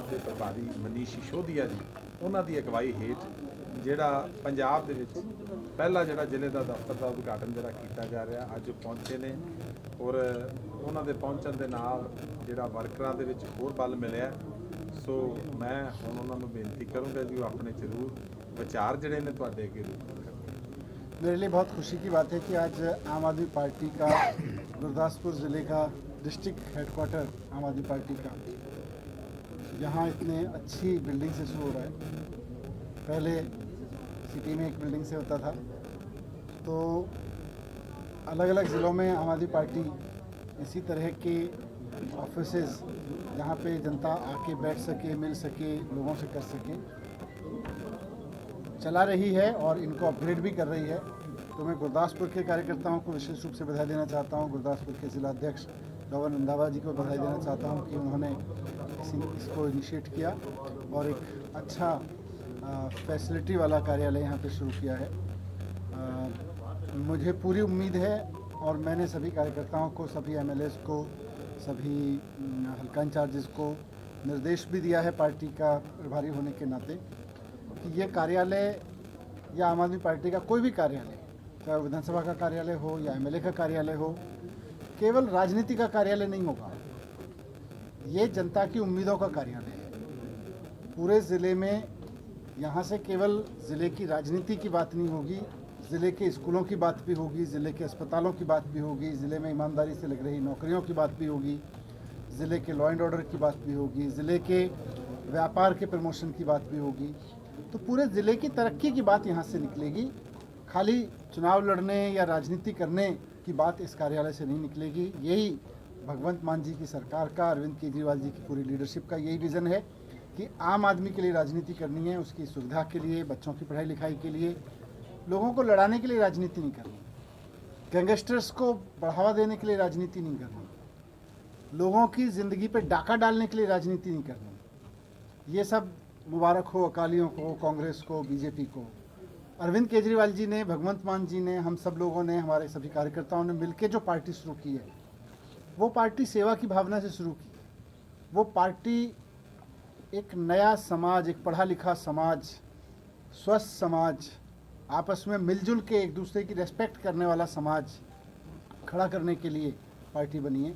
पंजाब के प्रभारी मनीष सिसोदिया जी उन्हों की अगवाई हेठ ਜਿਹੜਾ पंजाब ਦੇ ਵਿੱਚ ਪਹਿਲਾ ਜਿਹੜਾ ਜ਼ਿਲ੍ਹੇ ਦਾ ਦਫ਼ਤਰ ਦਾ ਉਦਘਾਟਨ ਜਿਹੜਾ ਕੀਤਾ ਜਾ ਰਿਹਾ ਅੱਜ ਪਹੁੰਚੇ ਨੇ ਔਰ ਉਹਨਾਂ ਦੇ ਪਹੁੰਚਣ ਦੇ ਨਾਲ ਜਿਹੜਾ ਵਰਕਰਾਂ ਦੇ ਵਿੱਚ ਹੋਰ ਬਲ ਮਿਲਿਆ। ਸੋ ਮੈਂ ਹੁਣ ਉਹਨਾਂ ਨੂੰ ਬੇਨਤੀ ਕਰੂੰਗਾ ਜੀ ਉਹ ਆਪਣੇ ਜ਼ਰੂਰ ਵਿਚਾਰ ਜਿਹੜੇ ਨੇ ਤੁਹਾਡੇ ਅੱਗੇ ਰੂਪ मेरे लिए बहुत खुशी की बात है कि आज आम आदमी पार्टी का गुरदासपुर ज़िले का डिस्ट्रिक्ट हेडक्वार्टर आम आदमी पार्टी का यहाँ इतने अच्छी बिल्डिंग से शुरू हो रहा है। पहले सिटी में एक बिल्डिंग से होता था, तो अलग अलग ज़िलों में आम आदमी पार्टी इसी तरह के ऑफिसेज जहाँ पे जनता आके बैठ सके, मिल सके, लोगों से कर सके, चला रही है और इनको अपग्रेड भी कर रही है। तो मैं गुरदासपुर के कार्यकर्ताओं को विशेष रूप से बधाई देना चाहता हूँ। गुरदासपुर के ज़िला अध्यक्ष डॉ रंधावा जी को बधाई देना चाहता हूँ कि उन्होंने इसको इनिशिएट किया और एक अच्छा फैसिलिटी वाला कार्यालय यहाँ पे शुरू किया है। मुझे पूरी उम्मीद है और मैंने सभी कार्यकर्ताओं को, सभी एमएलएस को, सभी हल्का इंचार्जेस को निर्देश भी दिया है पार्टी का प्रभारी होने के नाते कि ये कार्यालय या आम आदमी पार्टी का कोई भी कार्यालय, चाहे विधानसभा का कार्यालय हो या एमएलए का कार्यालय हो, केवल राजनीति का कार्यालय नहीं होगा। ये जनता की उम्मीदों का कार्यालय है। पूरे ज़िले में यहाँ से केवल ज़िले की राजनीति की बात नहीं होगी, ज़िले के स्कूलों की बात भी होगी, ज़िले के अस्पतालों की बात भी होगी, ज़िले में ईमानदारी से लग रही नौकरियों की बात भी होगी, ज़िले के लॉ एंड ऑर्डर की बात भी होगी, ज़िले के व्यापार के प्रमोशन की बात भी होगी। तो पूरे ज़िले की तरक्की की बात यहाँ से निकलेगी। खाली चुनाव लड़ने या राजनीति करने की बात इस कार्यालय से नहीं निकलेगी। यही भगवंत मान जी की सरकार का, अरविंद केजरीवाल जी की पूरी लीडरशिप का यही विज़न है कि आम आदमी के लिए राजनीति करनी है, उसकी सुविधा के लिए, बच्चों की पढ़ाई लिखाई के लिए, लोगों को लड़ाने के लिए राजनीति नहीं करनी, गैंगस्टर्स को बढ़ावा देने के लिए राजनीति नहीं करनी, लोगों की ज़िंदगी पे डाका डालने के लिए राजनीति नहीं करनी। ये सब मुबारक हो अकालियों को, कांग्रेस को, बीजेपी को। अरविंद केजरीवाल जी ने, भगवंत मान जी ने, हम सब लोगों ने, हमारे सभी कार्यकर्ताओं ने मिलकर जो पार्टी शुरू की है, वो पार्टी सेवा की भावना से शुरू की। वो पार्टी एक नया समाज, एक पढ़ा लिखा समाज, स्वस्थ समाज, आपस में मिलजुल के एक दूसरे की रेस्पेक्ट करने वाला समाज खड़ा करने के लिए पार्टी बनी है।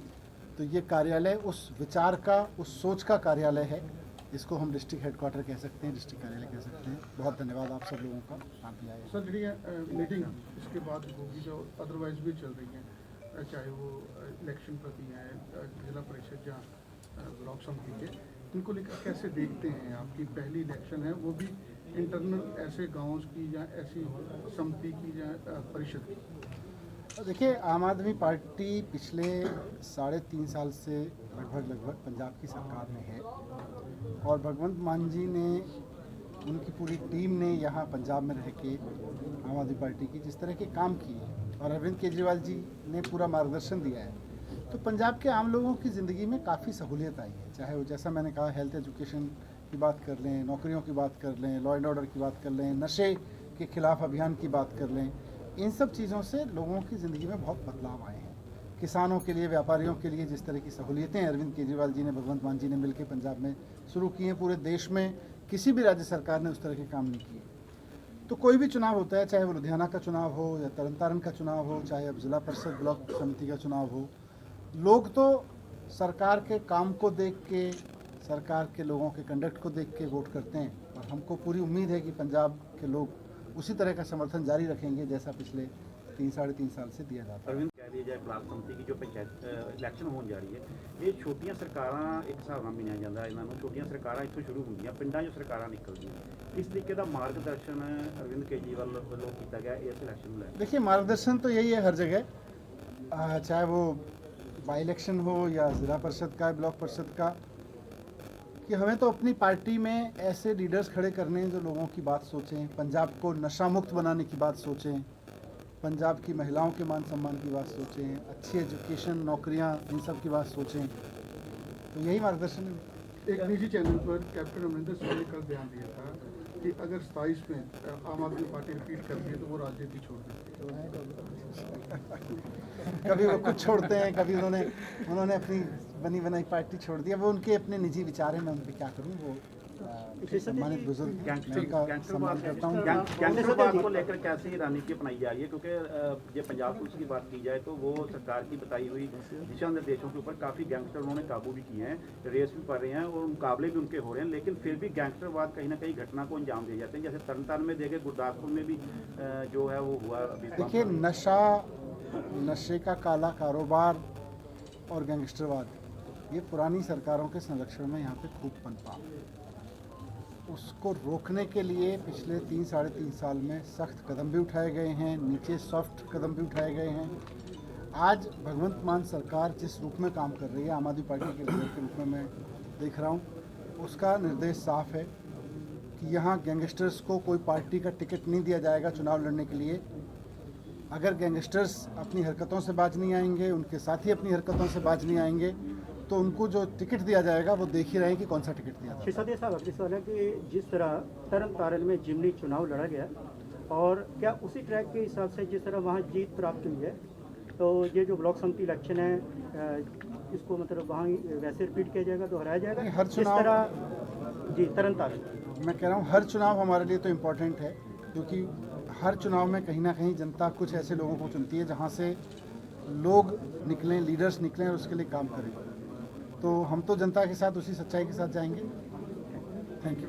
तो ये कार्यालय उस विचार का, उस सोच का कार्यालय है। इसको हम डिस्ट्रिक्ट हेडक्वार्टर कह सकते हैं, डिस्ट्रिक्ट कार्यालय कह सकते हैं। बहुत धन्यवाद आप सब लोगों का, आप भी आए। सर जी मीटिंग इसके बाद होगी जो अदरवाइज भी चल रही है, चाहे वो इलेक्शन प्रति हैं, जिला परिषद या ब्लॉक समिति के, इनको लेकर कैसे देखते हैं? आपकी पहली इलेक्शन है, वो भी इंटरनल ऐसे गाँव की या ऐसी समिति की या परिषद की? देखिए, आम आदमी पार्टी पिछले 3.5 साल से लगभग पंजाब की सरकार में है और भगवंत मान जी ने, उनकी पूरी टीम ने यहाँ पंजाब में रह के आम आदमी पार्टी की जिस तरह के काम किए और अरविंद केजरीवाल जी ने पूरा मार्गदर्शन दिया है, तो पंजाब के आम लोगों की ज़िंदगी में काफ़ी सहूलियत आई है। चाहे वो, जैसा मैंने कहा, हेल्थ एजुकेशन की बात कर लें, नौकरियों की बात कर लें, लॉ एंड ऑर्डर की बात कर लें, नशे के खिलाफ अभियान की बात कर लें, इन सब चीज़ों से लोगों की ज़िंदगी में बहुत बदलाव आए हैं। किसानों के लिए, व्यापारियों के लिए जिस तरह की सहूलियतें अरविंद केजरीवाल जी ने, भगवंत मान जी ने मिलकर पंजाब में शुरू की हैं, पूरे देश में किसी भी राज्य सरकार ने उस तरह के काम नहीं किए। तो कोई भी चुनाव होता है, चाहे वो लुधियाना का चुनाव हो या तरन का चुनाव हो, चाहे अब जिला परिषद ब्लॉक समिति का चुनाव हो, लोग तो सरकार के काम को देख के, सरकार के लोगों के कंडक्ट को देख के वोट करते हैं और हमको पूरी उम्मीद है कि पंजाब के लोग उसी तरह का समर्थन जारी रखेंगे जैसा पिछले 3-3.5 साल से दिया जाता है। अरविंद कह दी जाए ब्लॉक समिति की जो पंचायत इलैक्शन होने जा रही है, ये छोटियां सरकारां एक हिसाब नाल मन्निया जाता है, इन्होंने छोटियां सरकारां इत्थों शुरू होंदियां, पिंडां जो सरकारां निकलदियां, इस तरीके का मार्गदर्शन अरविंद केजरीवाल वालों किया गया इस इलैक्शन में? देखिए, मार्गदर्शन तो यही है हर जगह, चाहे वो बाई इलेक्शन हो या ज़िला परिषद का, ब्लॉक परिषद का, कि हमें तो अपनी पार्टी में ऐसे लीडर्स खड़े करने हैं जो लोगों की बात सोचें, पंजाब को नशा मुक्त बनाने की बात सोचें, पंजाब की महिलाओं के मान सम्मान की बात सोचें, अच्छी एजुकेशन, नौकरियां, इन सब की बात सोचें। तो यही मार्गदर्शन है। एक निजी चैनल पर कैप्टन अमरिंदर सिंह ने कल बयान दिया था कि अगर 27 में आम आदमी पार्टी रिपीट करती है तो वो राजनीति छोड़ देती है। कभी वो कुछ छोड़ते हैं, कभी उन्होंने अपनी बनी बनाई पार्टी छोड़ दिया। वो उनके अपने निजी विचार हैं, मैं उन पर क्या करूँ। वो सम्मानित बुजुर्ग हैं, मैं उनका सम्मान करता हूँ। गैंगस्टरवाद को लेकर कैसी रणनीति अपनाई जा रही है, क्योंकि ये पंजाब पुलिस की बात की जाए तो वो सरकार की बताई हुई दिशा निर्देशों के ऊपर काफ़ी गैंगस्टर उन्होंने काबू भी किए हैं, रेस भी पड़ रहे हैं और मुकाबले भी उनके हो रहे हैं, लेकिन फिर भी गैंगस्टरवाद कहीं ना कहीं घटना को अंजाम दे जाते हैं। जैसे तरनतारन में देखे, गुरदासपुर में भी जो है वो हुआ अभी। देखिए, नशे का काला कारोबार और गैंगस्टरवाद ये पुरानी सरकारों के संरक्षण में यहाँ पे खूब पनपा। उसको रोकने के लिए पिछले 3-3.5 साल में सख्त कदम भी उठाए गए हैं, नीचे सॉफ्ट कदम भी उठाए गए हैं। आज भगवंत मान सरकार जिस रूप में काम कर रही है, आम आदमी पार्टी के लीडर के रूप में मैं देख रहा हूँ, उसका निर्देश साफ है कि यहाँ गैंगस्टर्स को कोई पार्टी का टिकट नहीं दिया जाएगा चुनाव लड़ने के लिए। अगर गैंगस्टर्स अपनी हरकतों से बाज नहीं आएंगे, उनके साथी अपनी हरकतों से बाज नहीं आएंगे, तो उनको जो टिकट दिया जाएगा वो देख ही रहे हैं कि कौन सा टिकट दिया जाएगा। सिसोदिया साहब, अगली सवाल है कि जिस तरह तरनतारन में जिमनी चुनाव लड़ा गया, और क्या उसी ट्रैक के हिसाब से जिस तरह वहाँ जीत प्राप्त हुई है, तो ये जो ब्लॉक समिति इलेक्शन है इसको मतलब वहाँ वैसे रिपीट किया जाएगा, दोहराया जाएगा? हर चुनाव, जी तरनतारन, मैं कह रहा हूँ हर चुनाव हमारे लिए तो इम्पोर्टेंट है, क्योंकि हर चुनाव में कहीं ना कहीं जनता कुछ ऐसे लोगों को चुनती है जहाँ से लोग निकलें, लीडर्स निकलें और उसके लिए काम करें। तो हम तो जनता के साथ उसी सच्चाई के साथ जाएंगे। Thank you.